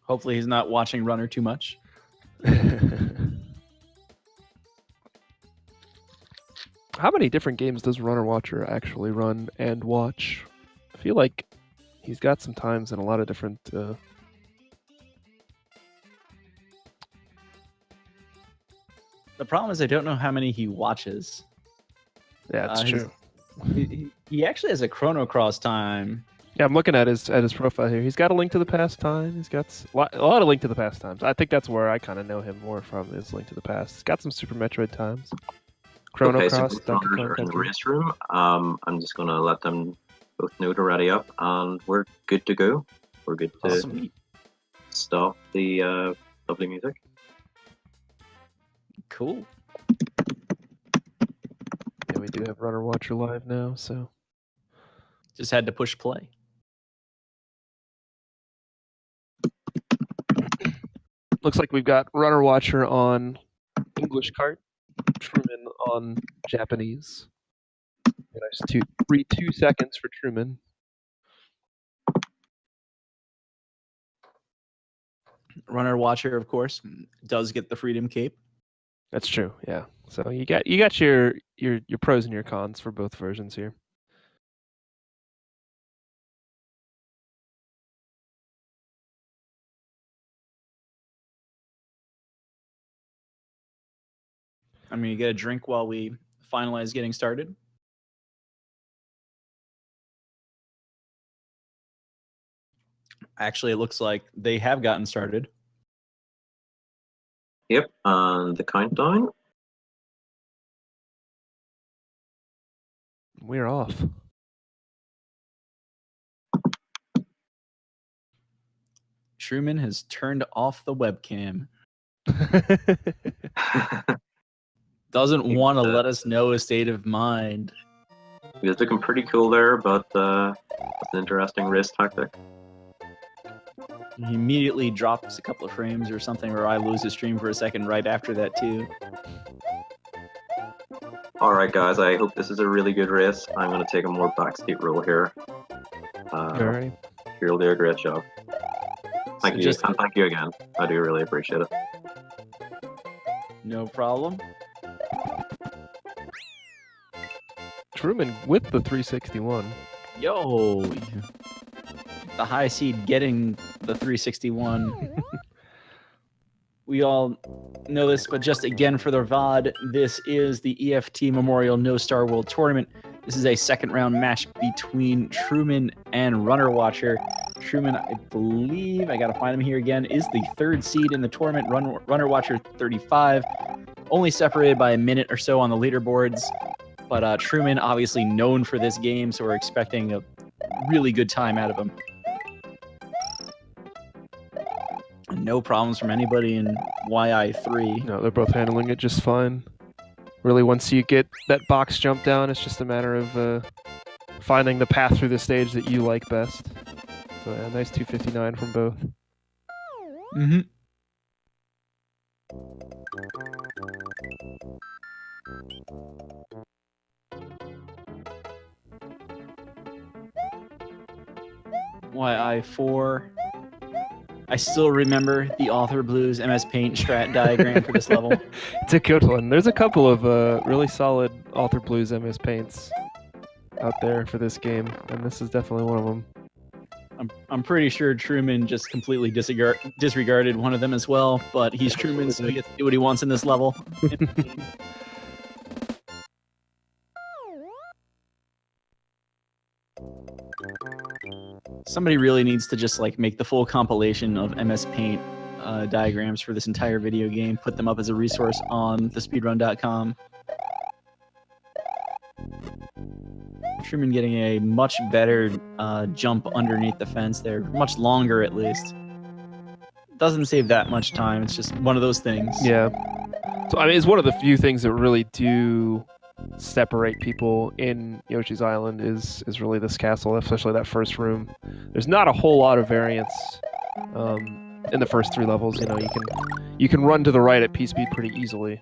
Hopefully he's not watching Runner too much. How many different games does RunnerWatcher actually run and watch? I feel like he's got some times in a lot of different... The problem is I don't know how many he watches. Yeah, it's true. He actually has a Chrono Cross time. Yeah, I'm looking at his profile here. He's got a Link to the Past time. He's got a lot of Link to the Past times. I think that's where I kind of know him more from, is Link to the Past. He's got some Super Metroid times. Chrono Cross, so both runners are in the race room. I'm just going to let them both know to ready up, and we're good to go. We're good to stop the lovely music. Cool. Yeah, we do have RunnerWatcher live now, so... Just had to push play. Looks like we've got RunnerWatcher on English cart, Truman on Japanese. Nice 2 seconds for Truman. RunnerWatcher, of course, does get the Freedom Cape. That's true, yeah. So you got your pros and your cons for both versions here. I'm going to get a drink while we finalize getting started. Actually, it looks like they have gotten started. Yep, and the countdown. We're off. Truman has turned off the webcam. Doesn't want to let us know his state of mind. He was looking pretty cool there, but that's an interesting race tactic. He immediately drops a couple of frames or something, or I lose the stream for a second right after that too. Alright guys, I hope this is a really good race. I'm going to take a more backseat role here. Alright. You'll do a great job. Thank you, and thank you again. I do really appreciate it. No problem. Truman with the 361. Yo! The high seed getting the 361. We all know this, but just again for the VOD, this is the EFT Memorial No Starworld Tournament. This is a second round match between Truman and RunnerWatcher. Truman, I believe, I gotta find him here again, is the third seed in the tournament. RunnerWatcher 35, only separated by a minute or so on the leaderboards. But Truman, obviously known for this game, so we're expecting a really good time out of him. No problems from anybody in YI3. No, they're both handling it just fine. Really, once you get that box jump down, it's just a matter of finding the path through the stage that you like best. So, yeah, nice 259 from both. Mm-hmm. YI4. I still remember the Author Blues MS Paint strat diagram for this level. It's a good one. There's a couple of really solid Author Blues MS Paints out there for this game, and this is definitely one of them. I'm pretty sure Truman just completely disregarded one of them as well, but he's Truman, so he gets to do what he wants in this level. Somebody really needs to just like make the full compilation of MS Paint diagrams for this entire video game, put them up as a resource on thespeedrun.com. Truman getting a much better jump underneath the fence there, much longer at least. Doesn't save that much time, it's just one of those things. Yeah. So I mean, it's one of the few things that really do separate people in Yoshi's Island is really this castle, especially that first room. There's not a whole lot of variance in the first 3 levels. You know, you can run to the right at P-speed pretty easily.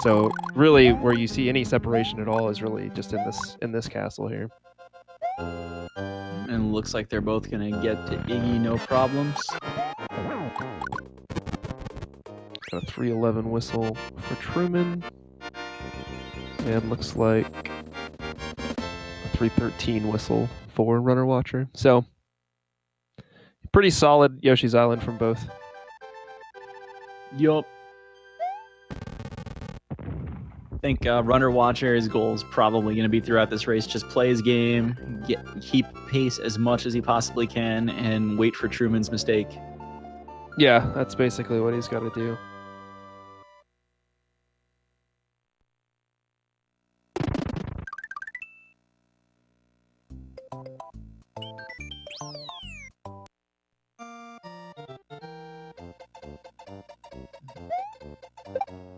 So really, where you see any separation at all is really just in this castle here. And it looks like they're both gonna get to Iggy no problems. Got a 311 whistle for Truman. And looks like a 313 whistle for RunnerWatcher. So, pretty solid Yoshi's Island from both. Yup. I think RunnerWatcher's goal is probably going to be throughout this race, just play his game, keep pace as much as he possibly can, and wait for Truman's mistake. Yeah, that's basically what he's got to do.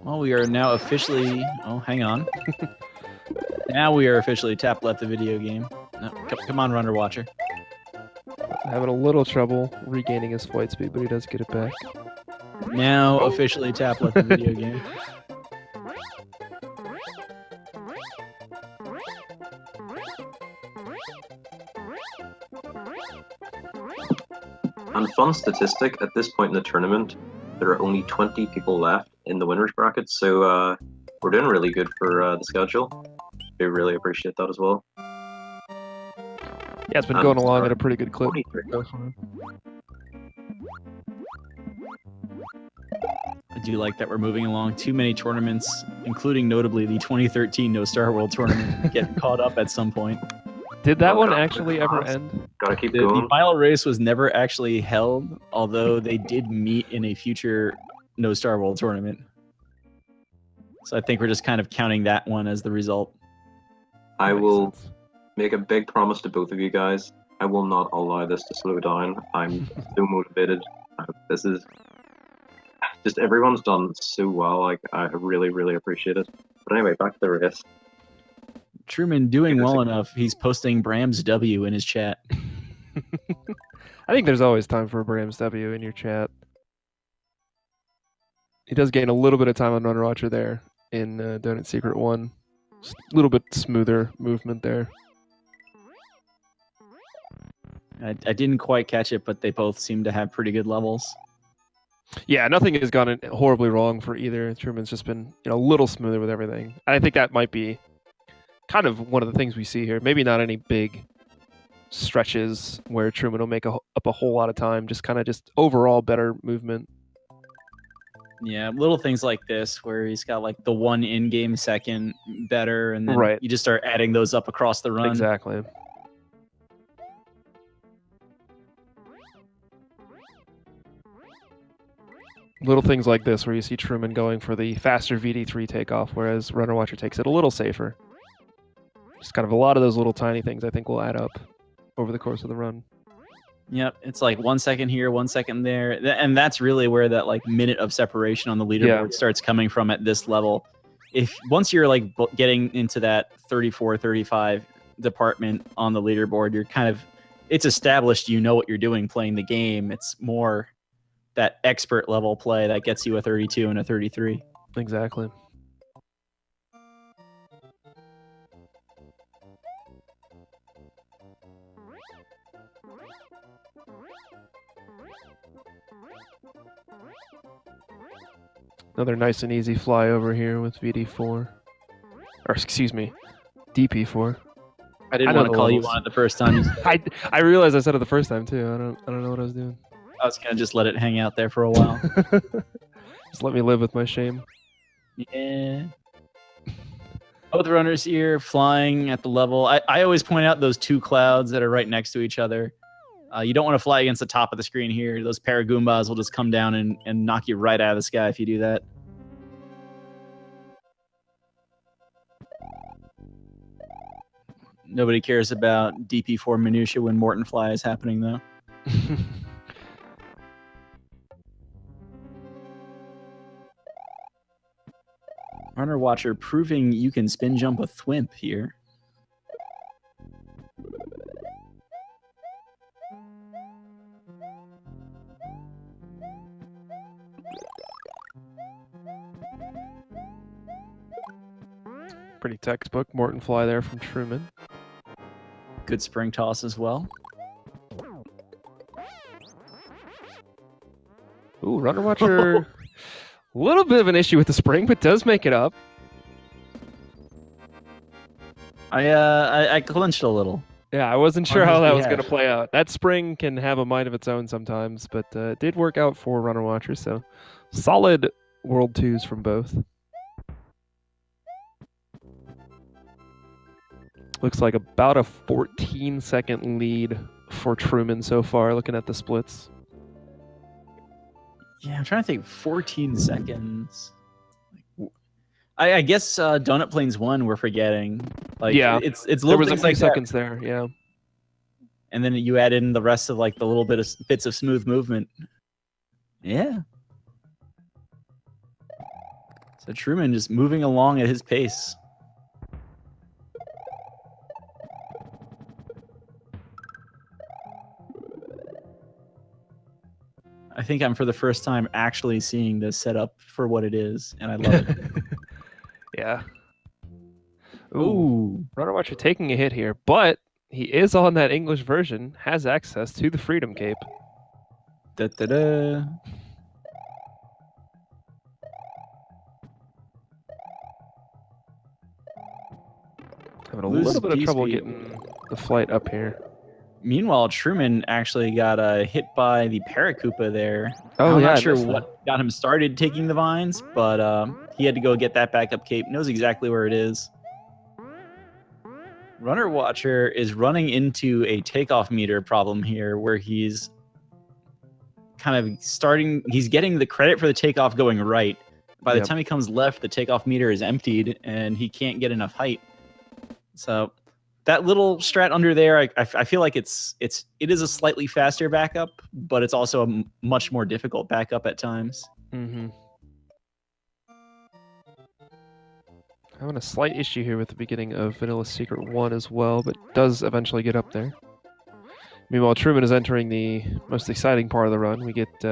Well, we are now officially... Oh, hang on. Now we are officially tap left the video game. No, come on, RunnerWatcher. Having a little trouble regaining his flight speed, but he does get it back. Now officially tap left the video game. And fun statistic, at this point in the tournament, there are only 20 people left in the winners bracket, so we're doing really good for the schedule. We really appreciate that as well. Yeah, it's been going along at a pretty good clip. I do like that we're moving along. Too many tournaments, including notably the 2013 No Starworld tournament, get caught up at some point. Did that one actually ever end? Gotta keep The going. final race was never actually held, although they did meet in a future No Starworld tournament. So I think we're just kind of counting that one as the result. I Makes will sense. make a big promise to both of you guys. I will not allow this to slow down. I'm so motivated. This is just everyone's done so well. Like I really, really appreciate it. But anyway, back to the race. Truman doing well enough. He's posting Bram's W in his chat. I think there's always time for a Brams W in your chat. He does gain a little bit of time on RunnerWatcher there in Donut Secret 1. Just a little bit smoother movement there. I didn't quite catch it, but they both seem to have pretty good levels. Yeah, nothing has gone horribly wrong for either. Truman's just been a little smoother with everything. I think that might be kind of one of the things we see here. Maybe not any big stretches where Truman will make up a whole lot of time. Just kind of just overall better movement. Yeah, little things like this where he's got like the one in-game second better, and then Right. you just start adding those up across the run. Exactly. Little things like this where you see Truman going for the faster VD3 takeoff, whereas RunnerWatcher takes it a little safer. Just kind of a lot of those little tiny things I think will add up over the course of the run. Yep, it's like 1 second here, 1 second there, and that's really where that like minute of separation on the leaderboard starts coming from at this level. If once you're like getting into that 34, 35 department on the leaderboard, you're kind of, it's established, you know what you're doing playing the game. It's more that expert level play that gets you a 32 and a 33. Exactly. Another nice and easy fly over here with VD4. Or excuse me, DP4. I didn't want to call you on it the first time. You said I realized I said it the first time too. I don't know what I was doing. I was gonna just let it hang out there for a while. Just let me live with my shame. Yeah. Both runners here flying at the level. I always point out those two clouds that are right next to each other. You don't want to fly against the top of the screen here. Those Paragoombas will just come down and knock you right out of the sky if you do that. Nobody cares about DP4 minutia when Morton Fly is happening, though. RunnerWatcher proving you can spin jump a thwimp here. Pretty textbook Morton Fly there from Truman. Good spring toss as well. Ooh, RunnerWatcher A little bit of an issue with the spring, but does make it up. I clinched a little. Yeah, I wasn't sure On how his that was going to behalf. play out. That spring can have a mind of its own sometimes, but it did work out for RunnerWatcher, so solid World 2s from both. Looks like about a 14-second lead for Truman so far, looking at the splits. Yeah, I'm trying to think. 14 seconds. I guess Donut Plains 1 we're forgetting. Like, Yeah, it's There little was a things few like that. seconds there, yeah. And then you add in the rest of like the little bits of smooth movement. Yeah. So Truman just moving along at his pace. I think I'm for the first time actually seeing this setup for what it is, and I love it. Yeah. Ooh. RunnerWatcher taking a hit here, but he is on that English version, has access to the Freedom Cape. Da, da, da. Having a Loses little bit of trouble P-speed. getting the flight up here. Meanwhile, Truman actually got hit by the Paracupa there. Oh, I'm yeah, not I sure missed what got him started taking the vines, but he had to go get that backup cape. Knows exactly where it is. RunnerWatcher is running into a takeoff meter problem here where he's kind of he's getting the credit for the takeoff going right. By the Yep. time he comes left, the takeoff meter is emptied and he can't get enough height. So that little strat under there, I feel like it is a slightly faster backup, but it's also a much more difficult backup at times. Mm-hmm. Having a slight issue here with the beginning of Vanilla Secret 1 as well, but does eventually get up there. Meanwhile, Truman is entering the most exciting part of the run. We get 2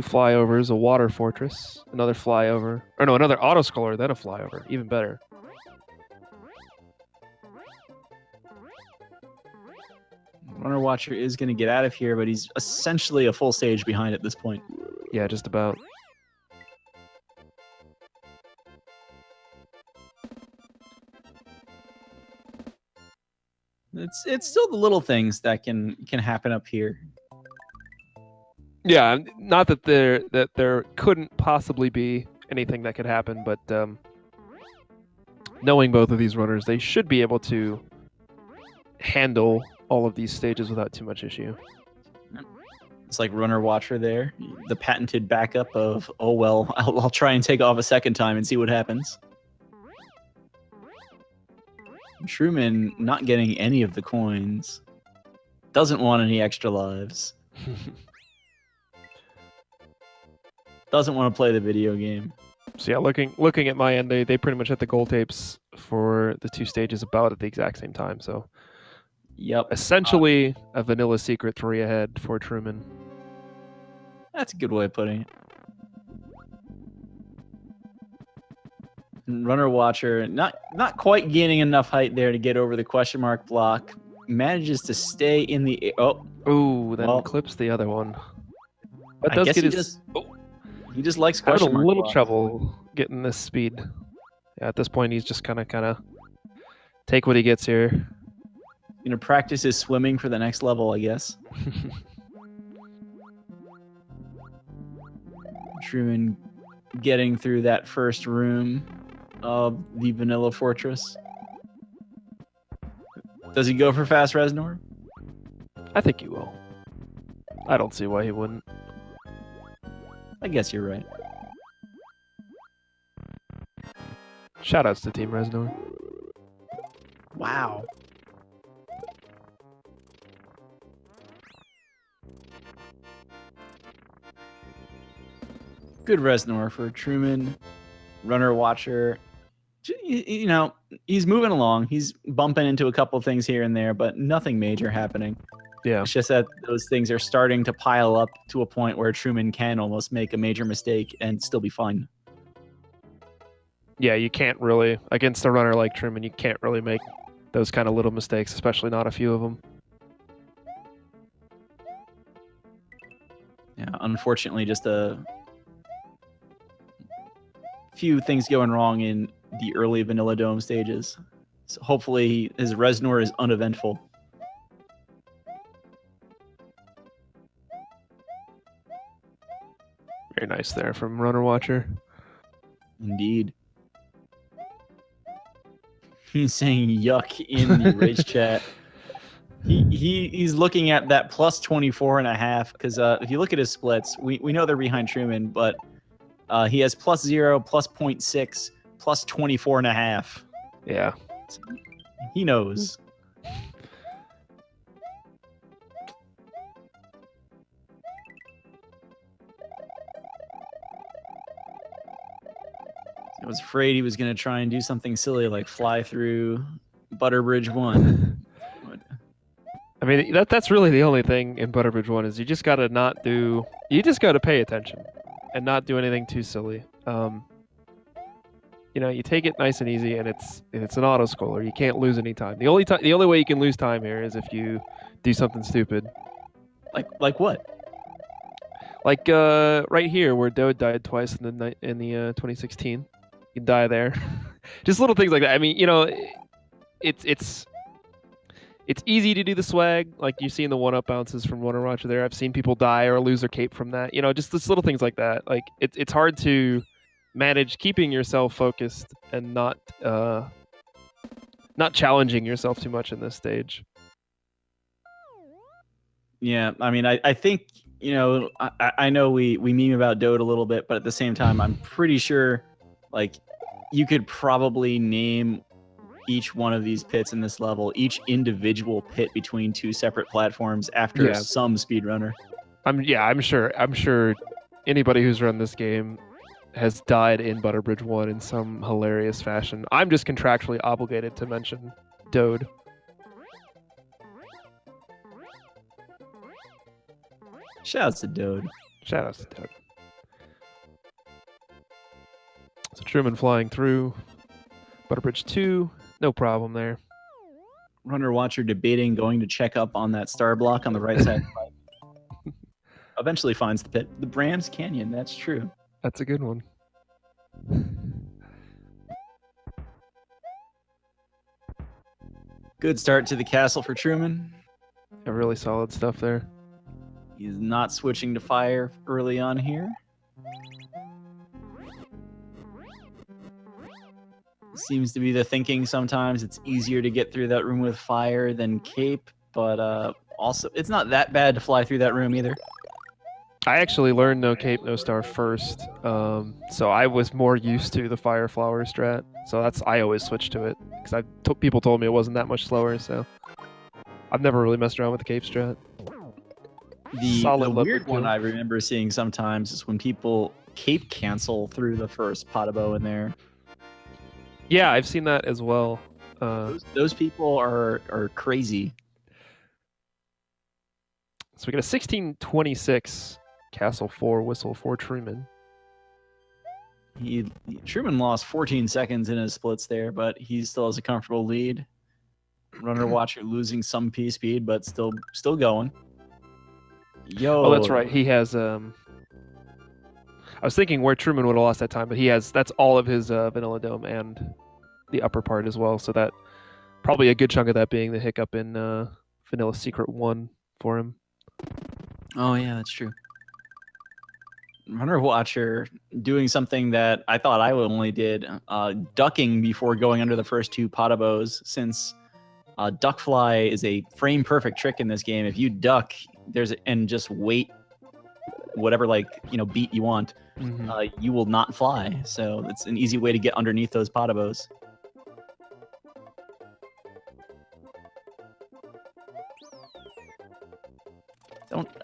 flyovers, a water fortress, another flyover, or no, another autoscroller, then a flyover. Even better. RunnerWatcher is going to get out of here, but he's essentially a full stage behind at this point. Yeah, just about. It's still the little things that can happen up here. Yeah, not that there couldn't possibly be anything that could happen, but knowing both of these runners, they should be able to handle all of these stages without too much issue. It's like RunnerWatcher there, the patented backup of, oh well, I'll try and take off a second time and see what happens. Truman not getting any of the coins. Doesn't want any extra lives. Doesn't want to play the video game. So yeah, looking at my end, they pretty much hit the goal tapes for the 2 stages about at the exact same time. So Yep. essentially a Vanilla Secret 3 ahead for Truman. That's a good way of putting it. RunnerWatcher not quite gaining enough height there to get over the question mark block. Manages to stay in the air. Oh, Ooh, then Well, clips the other one. That I does guess get he his. he just likes Having question a mark little blocks. trouble getting this speed. Yeah, at this point, he's just kind of take what he gets here. Practice his swimming for the next level, I guess. Truman getting through that first room of the Vanilla Fortress. Does he go for fast Reznor? I think he will. I don't see why he wouldn't. I guess you're right. Shoutouts to Team Reznor. Wow. Good Reznor for Truman. RunnerWatcher. He's moving along. He's bumping into a couple things here and there, but nothing major happening. Yeah. It's just that those things are starting to pile up to a point where Truman can almost make a major mistake and still be fine. Yeah, you can't really, against a runner like Truman, you can't really make those kind of little mistakes, especially not a few of them. Yeah, unfortunately, just a few things going wrong in the early Vanilla Dome stages. So hopefully his Reznor is uneventful. Very nice there from RunnerWatcher. Indeed. He's saying yuck in the race chat. He's looking at that plus 24.5 because if you look at his splits, we know they're behind Truman, but he has plus 0, plus 0.6, plus 24.5. Yeah. So he knows. I was afraid he was going to try and do something silly like fly through Butterbridge 1. I mean, that's really the only thing in Butterbridge 1 is you just got to you just got to pay attention and not do anything too silly. You take it nice and easy, and it's an auto scroller. You can't lose any time. The only way you can lose time here is if you do something stupid. Like what? Like right here where Dode died twice in the 2016. You can die there. Just little things like that. I mean, it's easy to do the swag, like you see in the 1-up bounces from RunnerWatcher there. I've seen people die or lose their cape from that. Just little things like that. Like it's hard to manage keeping yourself focused and not challenging yourself too much in this stage. Yeah, I mean, I think, I know we meme about Dode a little bit, but at the same time, I'm pretty sure, like, you could probably name each one of these pits in this level, each individual pit between two separate platforms after some speedrunner. I'm sure anybody who's run this game has died in Butterbridge 1 in some hilarious fashion. I'm just contractually obligated to mention Dode. Shouts to Dode. Shoutouts to Dode. So Truman flying through Butterbridge 2, no problem there. RunnerWatcher debating going to check up on that star block on the right side. Eventually finds the pit. The Brams Canyon, that's true. That's a good one. Good start to the castle for Truman. Yeah, really solid stuff there. He's not switching to fire early on here. Seems to be the thinking sometimes. It's easier to get through that room with fire than cape, but also it's not that bad to fly through that room either. I actually learned no cape, no star first, so I was more used to the fire flower strat. So I always switched to it because people told me it wasn't that much slower. So I've never really messed around with the cape strat. The weird one I remember seeing sometimes is when people cape cancel through the first Potabo in there. Yeah, I've seen that as well. Those people are crazy. So we got a 16:26 Castle 4 whistle for Truman. Truman lost 14 seconds in his splits there, but he still has a comfortable lead. RunnerWatcher losing some P speed, but still going. Oh, that's right. He has. I was thinking where Truman would have lost that time, but that's all of his Vanilla Dome and the upper part as well. So that probably a good chunk of that being the hiccup in Vanilla Secret 1 for him. Oh yeah, that's true. RunnerWatcher doing something that I thought I only did, ducking before going under the first two Potabos, since duck fly is a frame perfect trick in this game. If you duck, and just wait whatever beat you want, you will not fly. So it's an easy way to get underneath those Potabos.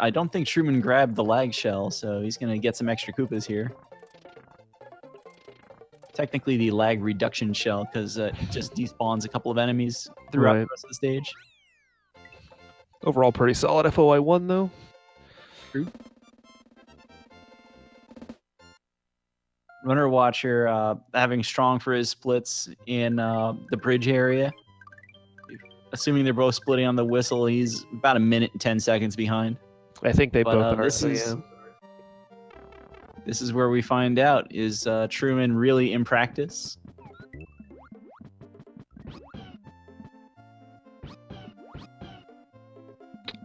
I don't think Truman grabbed the lag shell, so he's going to get some extra Koopas here. Technically the lag reduction shell, because it just despawns a couple of enemies throughout the rest of the stage. Overall, pretty solid FOI 1, though. True. RunnerWatcher having strong for his splits in the bridge area. Assuming they're both splitting on the whistle, he's about 1 minute and 10 seconds behind. I think they both are. So yeah. This is where we find out, is Truman really in practice?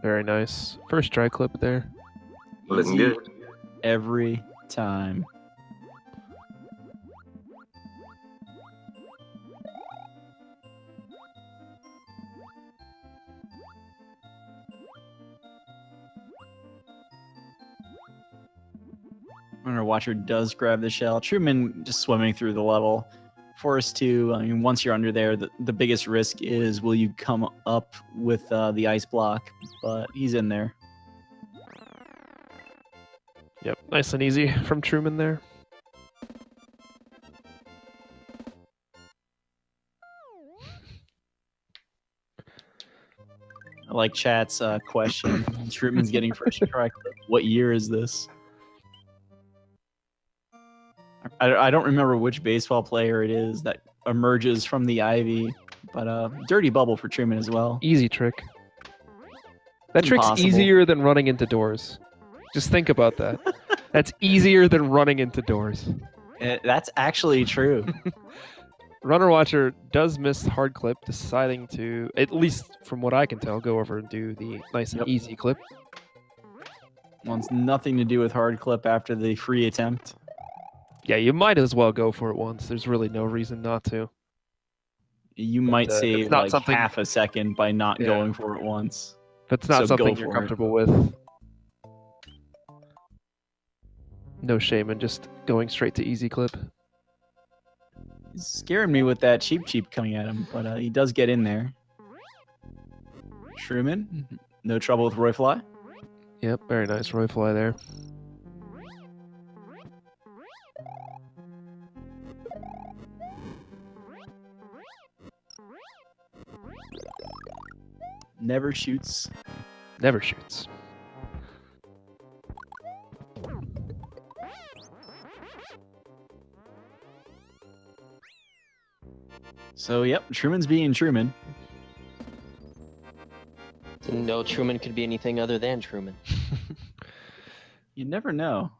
Very nice. First try clip there. Looking Easy good. every time. RunnerWatcher does grab the shell. Truman just swimming through the level. Force 2, I mean, once you're under there, the biggest risk is will you come up with the ice block, but he's in there. Yep, nice and easy from Truman there. I like chat's question. Truman's getting first try. What year is this? I don't remember which baseball player it is that emerges from the ivy, but dirty bubble for Truman as well. Easy trick. That It's trick's impossible. easier than running into doors. Just think about that. That's easier than running into doors. That's actually true. RunnerWatcher does miss hard clip, deciding to, at least from what I can tell, go over and do the nice and Yep. easy clip. Wants nothing to do with hard clip after the free attempt. Yeah, you might as well go for it once. There's really no reason not to. You might it's save not like something- half a second by not Yeah. going for it once. If it's not So go something you're for it. comfortable with, no shame in just going straight to easy clip. He's scaring me with that cheap coming at him, but he does get in there. Truman, no trouble with Roy Fly. Yep, very nice Roy fly there. Never shoots. Never shoots. So yep, Truman's being Truman. No Truman could be anything other than Truman. You never know.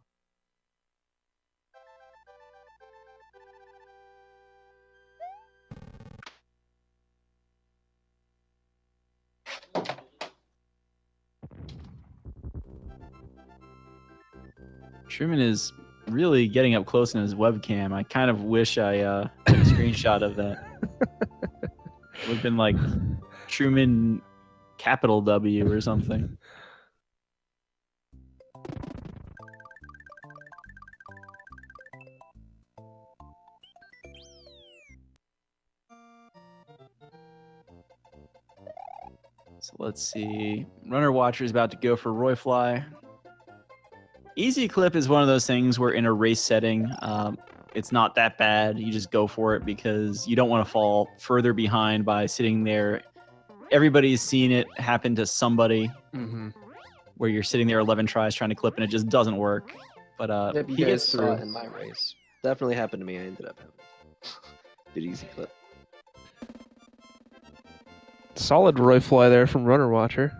Truman is really getting up close in his webcam. I kind of wish I took a screenshot of that. Would have been like Truman capital W or something. So let's see. RunnerWatcher is about to go for Roy Fly. Easy clip is one of those things where in a race setting, it's not that bad. You just go for it because you don't want to fall further behind by sitting there. Everybody's seen it happen to somebody Mm-hmm. where you're sitting there 11 tries trying to clip and it just doesn't work. But Yep, you he guys gets saw through. it in my race. Definitely happened to me. I ended up having did easy clip. Solid Roy fly there from RunnerWatcher.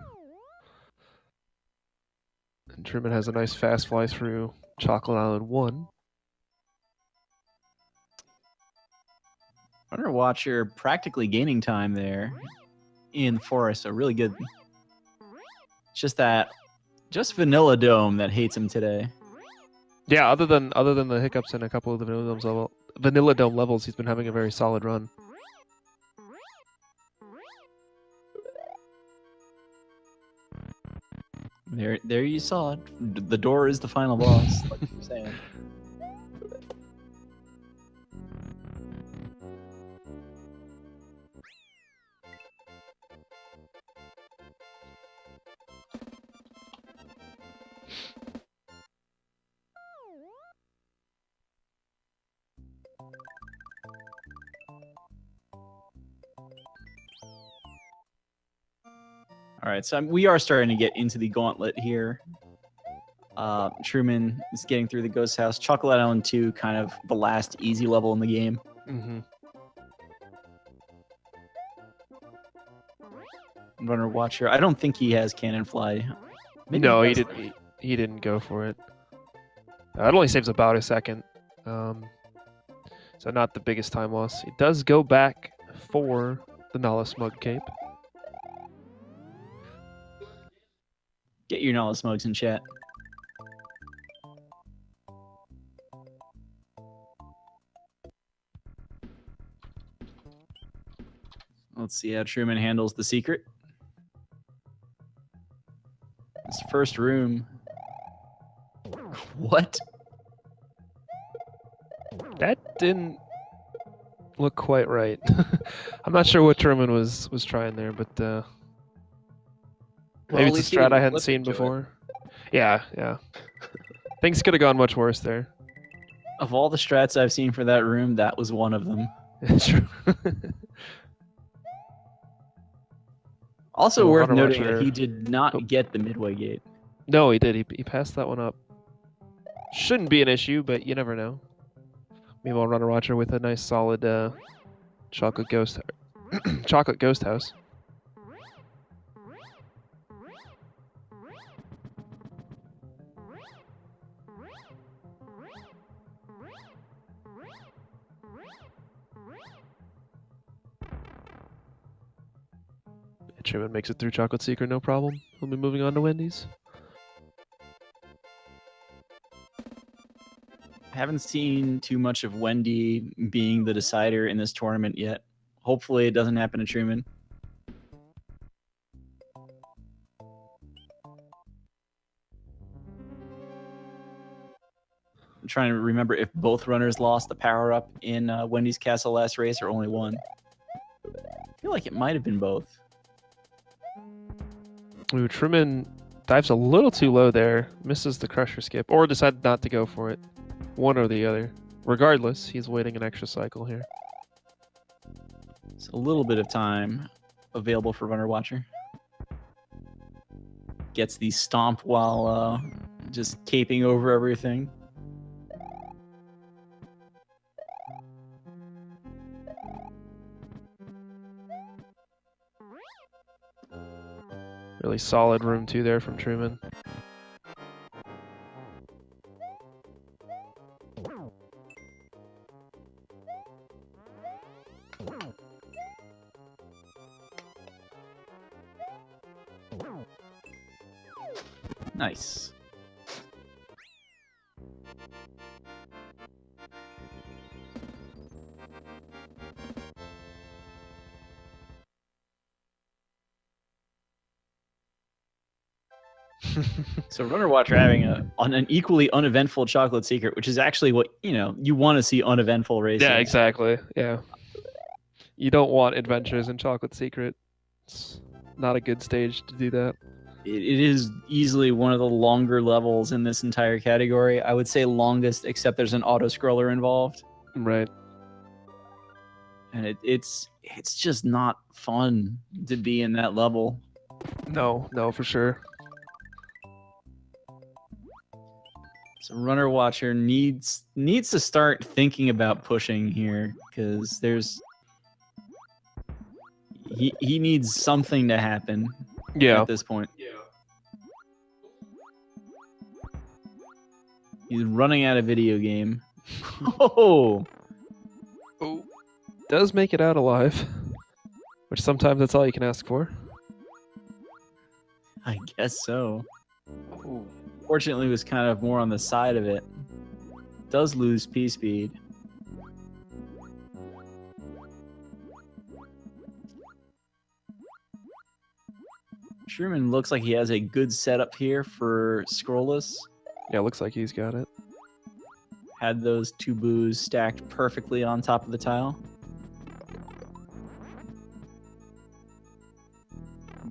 And Truman has a nice fast fly through Chocolate Island 1. RunnerWatcher practically gaining time there in the forest. So really good. It's just Vanilla Dome that hates him today. Yeah, other than the hiccups in a couple of the Vanilla Dome levels, he's been having a very solid run. There you saw it. The door is the final boss, like you're saying. All right, so we are starting to get into the gauntlet here. Truman is getting through the ghost house. Chocolate Island 2, kind of the last easy level in the game. Mm-hmm. RunnerWatcher. I don't think he has cannon fly. Maybe No, he does. didn't. He didn't go for it. It only saves about a second. So not the biggest time loss. It does go back for the Nala Smug Cape. Get your Nala Smugs in chat. Let's see how Truman handles the secret. This first room. What? That didn't look quite right. I'm not sure what Truman was trying there, but Well, maybe at it's a least he strat I didn't hadn't flip seen into it. before. Yeah, yeah. Things could have gone much worse there. Of all the strats I've seen for that room, that was one of them. It's true. Also Oh, worth noting RunnerWatcher. that he did not get the midway gate. No, he did. He passed that one up. Shouldn't be an issue, but you never know. Meanwhile, RunnerWatcher with a nice solid chocolate ghost house. Truman makes it through Chocolate Secret, no problem. We'll be moving on to Wendy's. Haven't seen too much of Wendy being the decider in this tournament yet. Hopefully it doesn't happen to Truman. I'm trying to remember if both runners lost the power-up in Wendy's Castle last race or only one. I feel like it might have been both. Ooh, Truman dives a little too low there, misses the Crusher skip, or decided not to go for it. One or the other. Regardless, he's waiting an extra cycle here. It's a little bit of time available for RunnerWatcher. Gets the stomp while just caping over everything. Really solid room 2 there from Truman. Nice. So RunnerWatcher having an equally uneventful chocolate secret, which is actually what you want to see uneventful races. Yeah, exactly. Yeah. You don't want adventures in Chocolate Secret. It's not a good stage to do that. It is easily one of the longer levels in this entire category. I would say longest, except there's an auto scroller involved, Right. and it's just not fun to be in that level. No, for sure. So RunnerWatcher needs to start thinking about pushing here, because he needs something to happen Yeah. at this point. He's running out of video game. Oh, Oh, does make it out alive, which sometimes that's all you can ask for. I guess so. Fortunately, was kind of more on the side of it. Does lose P speed. Truman looks like he has a good setup here for scrollless. Yeah, looks like he's got it. Had those two boos stacked perfectly on top of the tile.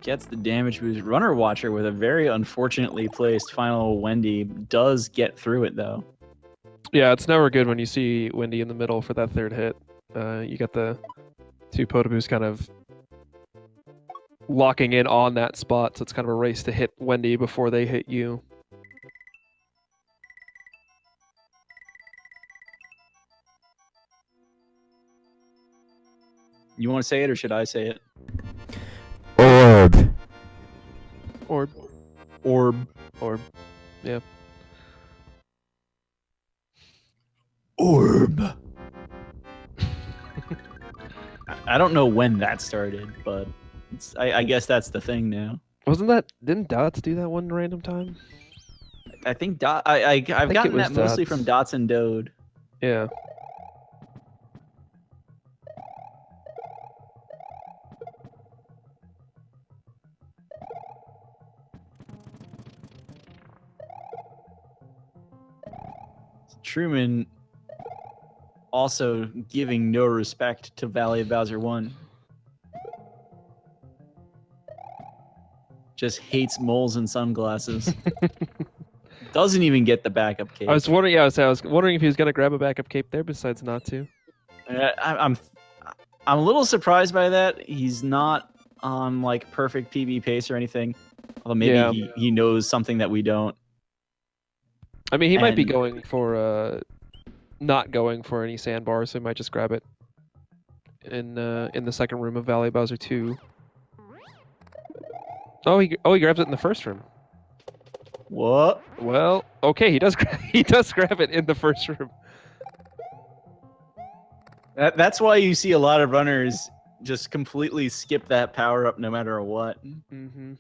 Gets the damage boost. RunnerWatcher with a very unfortunately placed final Wendy does get through it though. Yeah, it's never good when you see Wendy in the middle for that third hit. You got the two Potaboos kind of locking in on that spot, so it's kind of a race to hit Wendy before they hit you. You want to say it or should I say it? Orb. Orb. Orb. Orb. Yeah. Orb. I don't know when that started, but I guess that's the thing now. Didn't Dots do that one random time? I think I've think gotten it was that mostly Dots. from Dots and Dode. Yeah. Truman also giving no respect to Valley of Bowser 1. Just hates moles and sunglasses. Doesn't even get the backup cape. I was wondering. Yeah, I was wondering if he was gonna grab a backup cape there, besides not to. I'm a little surprised by that. He's not on like perfect PB pace or anything. Although maybe Yeah. he knows something that we don't. I mean, he might be And- going for not going for any sandbars, so he might just grab it in the second room of Valley Bowser 2. Oh, he grabs it in the first room. What? Well, okay, he does grab it in the first room. That's why you see a lot of runners just completely skip that power up no matter what. Mm-hmm.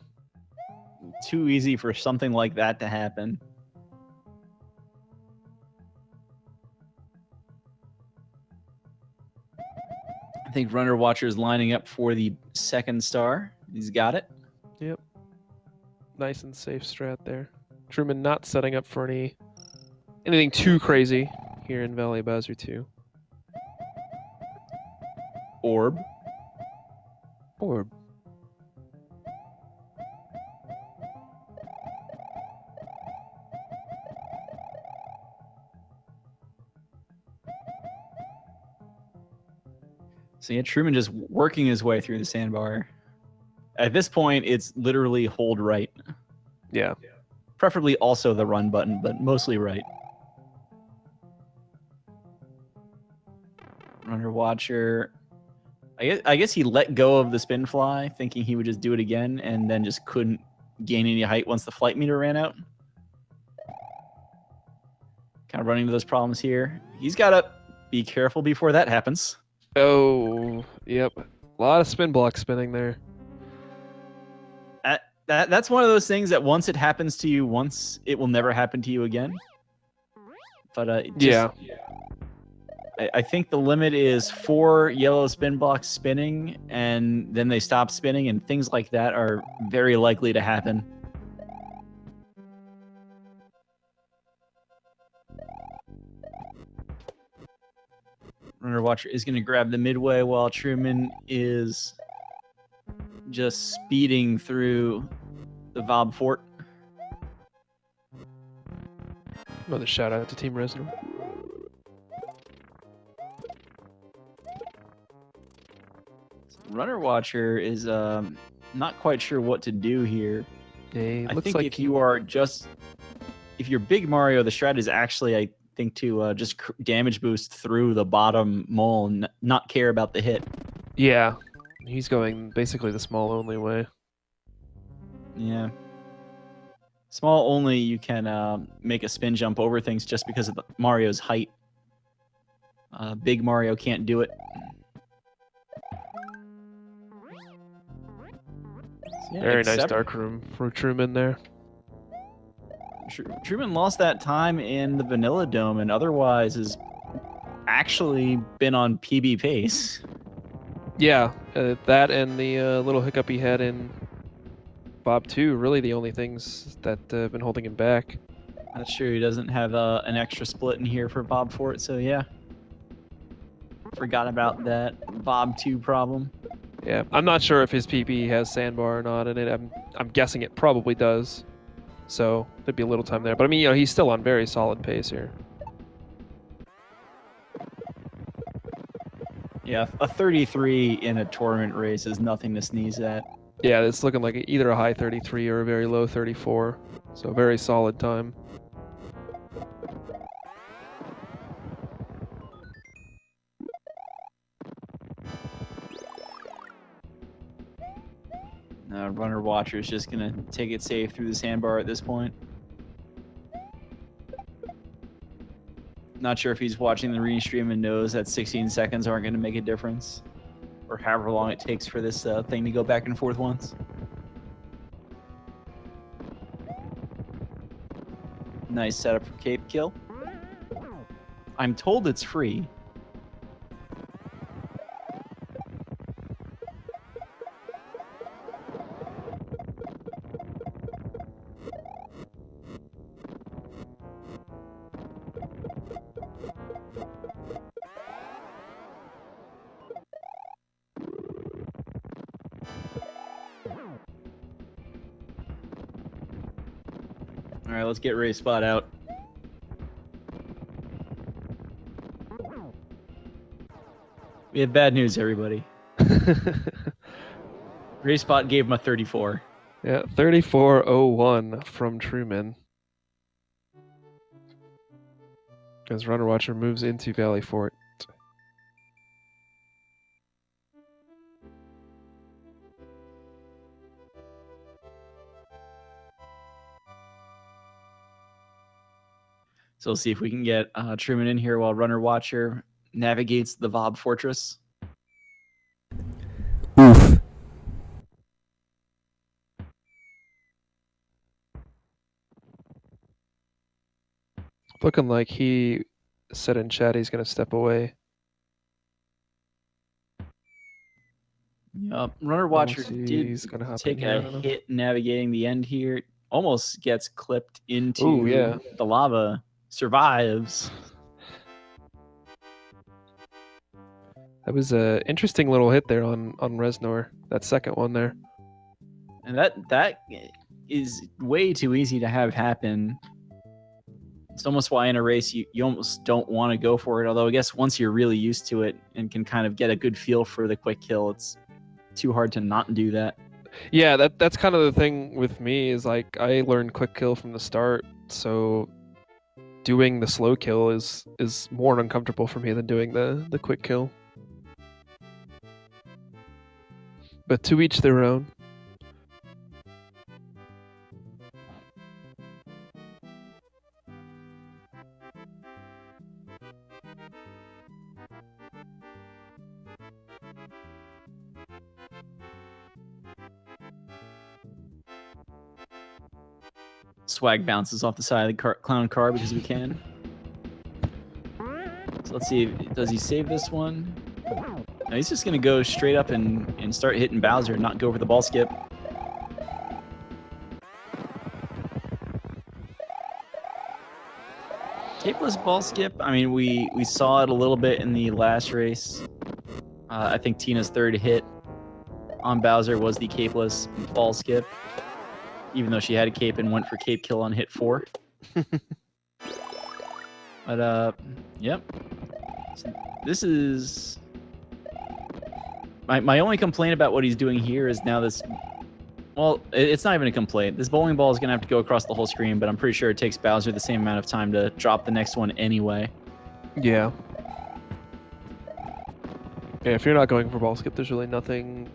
Too easy for something like that to happen. I think RunnerWatcher is lining up for the second star. He's got it. Yep. Nice and safe strat there. Truman not setting up for anything too crazy here in Valley Bowser 2. Orb. Orb. So yeah, Truman just working his way through the sandbar. At this point, it's literally hold right. Yeah. Preferably also the run button, but mostly right. RunnerWatcher. I guess he let go of the spin fly, thinking he would just do it again, and then just couldn't gain any height once the flight meter ran out. Kind of running into those problems here. He's got to be careful before that happens. Oh, yep. A lot of spin blocks spinning there. That's one of those things that once it happens to you once, it will never happen to you again. But Yeah. I think the limit is 4 yellow spin blocks spinning, and then they stop spinning, and things like that are very likely to happen. RunnerWatcher is going to grab the midway while Truman is just speeding through the Vob Fort. Another shout out to Team Resonant. RunnerWatcher is not quite sure what to do here. Yeah, I looks think like if you're Big Mario, the strat is actually, I think, to just damage boost through the bottom mole and not care about the hit. Yeah, he's going basically the small only way. Yeah. Small only, you can make a spin jump over things just because of Mario's height. Big Mario can't do it. So yeah, Very nice except- dark room for Truman there. Truman lost that time in the Vanilla Dome and otherwise has actually been on PB pace. Yeah, that and the little hiccup he had in Bob 2, really the only things that have been holding him back. That's true. He doesn't have an extra split in here for Bob Fort, so yeah. Forgot about that Bob 2 problem. Yeah, I'm not sure if his PB has sandbar or not, and I'm guessing it probably does. So there'd be a little time there, but I mean, he's still on very solid pace here. Yeah, a 33 in a tournament race is nothing to sneeze at. Yeah, it's looking like either a high 33 or a very low 34. So very solid time. RunnerWatcher is just going to take it safe through the sandbar at this point. Not sure if he's watching the restream and knows that 16 seconds aren't going to make a difference, or however long it takes for this thing to go back and forth once. Nice setup for cape kill. I'm told it's free. All right, let's get Ray Spot out. We have bad news, everybody. Ray Spot gave him a 34. Yeah, 3401 from Truman. As RunnerWatcher moves into Valley Fort. So we'll see if we can get Truman in here while RunnerWatcher navigates the Vob Fortress. Oof. Looking like he said in chat he's going to step away. Yup. He's RunnerWatcher did gonna hop take in here, I a don't know. hit navigating the end here. Almost gets clipped into Ooh, yeah. the lava. Survives. That was a interesting little hit there on Reznor. That second one there. And that is way too easy to have happen. It's almost why in a race you almost don't want to go for it. Although I guess once you're really used to it and can kind of get a good feel for the quick kill, it's too hard to not do that. Yeah, that's kind of the thing with me is like I learned quick kill from the start, so doing the slow kill is more uncomfortable for me than doing the quick kill. But to each their own. Swag bounces off the side of the clown car because we can. So let's see, does he save this one? No, he's just gonna go straight up and start hitting Bowser, not go for the ball skip. Capeless ball skip, I mean, we saw it a little bit in the last race. I think Tina's third hit on Bowser was the capeless ball skip, even though she had a cape and went for cape kill on hit 4. But, yep. So this is... My only complaint about what he's doing here is now this... Well, it's not even a complaint. This bowling ball is going to have to go across the whole screen, but I'm pretty sure it takes Bowser the same amount of time to drop the next one anyway. Yeah. Yeah, if you're not going for ball skip, there's really nothing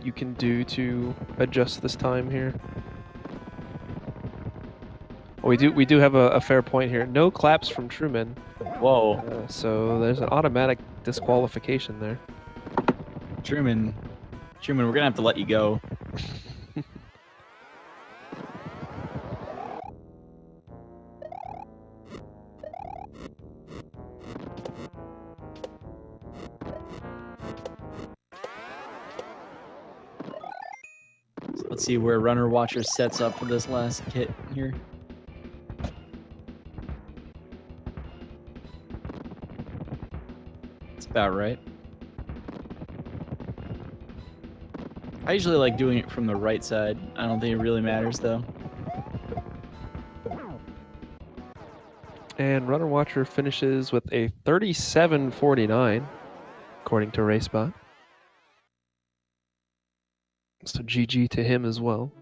you can do to adjust this time here. Well, we do have a fair point here. No claps from Truman. Whoa. So there's an automatic disqualification there. Truman, we're going to have to let you go. So let's see where RunnerWatcher sets up for this last hit here. It's about right. I usually like doing it from the right side. I don't think it really matters, though. And RunnerWatcher finishes with a 37.49, according to RaceBot. So GG to him as well.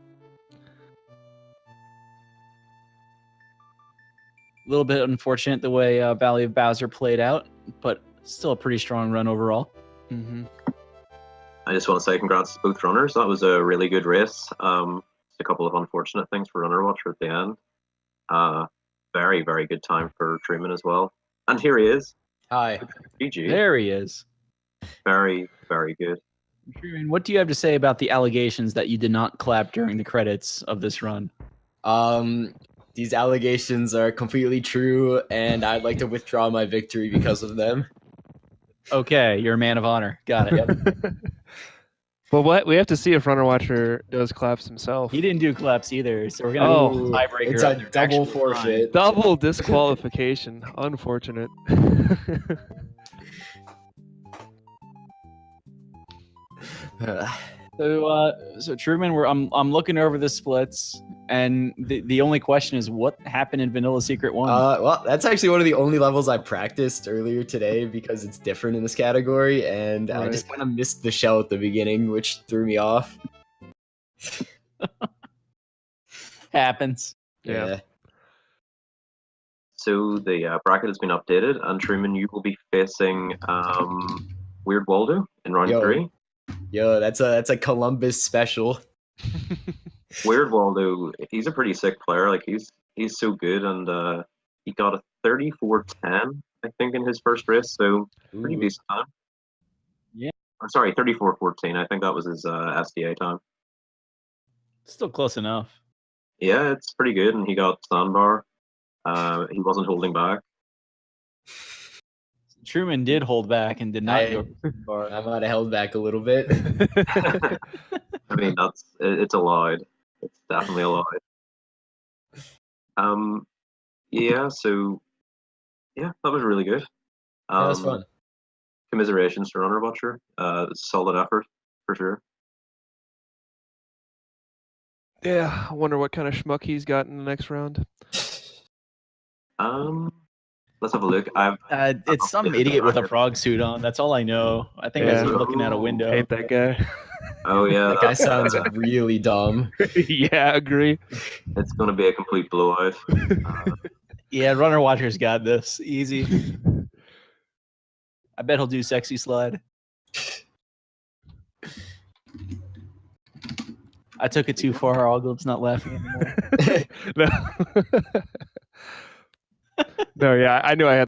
A little bit unfortunate the way Valley of Bowser played out, but still a pretty strong run overall. Mm-hmm. I just want to say congrats to both runners. That was a really good race. Just a couple of unfortunate things for RunnerWatcher at the end. Very, very good time for Truman as well. And here he is. Hi. GG. There he is. Very, very good. Truman, what do you have to say about the allegations that you did not clap during the credits of this run? These allegations are completely true, and I'd like to withdraw my victory because of them. Okay, you're a man of honor. Got it. Well, what we have to see if RunnerWatcher does claps himself. He didn't do claps either, so we're gonna do Oh, a tiebreaker. It's of a their double actual forfeit. Double disqualification. Unfortunate. So Truman, I'm looking over the splits, and the only question is what happened in Vanilla Secret 1? Well, that's actually one of the only levels I practiced earlier today because it's different in this category, and I just kind of missed the shell at the beginning, which threw me off. Happens. Yeah. So the bracket has been updated, and Truman, you will be facing Weird Waldo in round Yo. 3. Yo, that's a Columbus special. Weird Waldo, he's a pretty sick player. Like he's so good, and he got a 34-10, I think, in his first race. So pretty Ooh. decent time. Yeah. I'm sorry, 34-14. I think that was his SDA time. Still close enough. Yeah, it's pretty good, and he got sandbar. He wasn't holding back. Truman did hold back and did not go far. I might have held back a little bit. I mean, it's allowed. It's definitely allowed. Yeah. So, yeah, that was really good. That was fun. Commiserations to RunnerWatcher. Solid effort for sure. Yeah, I wonder what kind of schmuck he's got in the next round. Let's have a look. It's some idiot with a frog suit on. That's all I know. I think I Yeah. see him looking out a window. Hate that guy. Oh yeah, That guy sounds really dumb. Yeah, agree. it's going to be a complete blowout. Yeah, RunnerWatcher's got this. Easy. I bet he'll do sexy slide. I took it too far. Ogle's not laughing anymore. No. No, yeah, I knew I had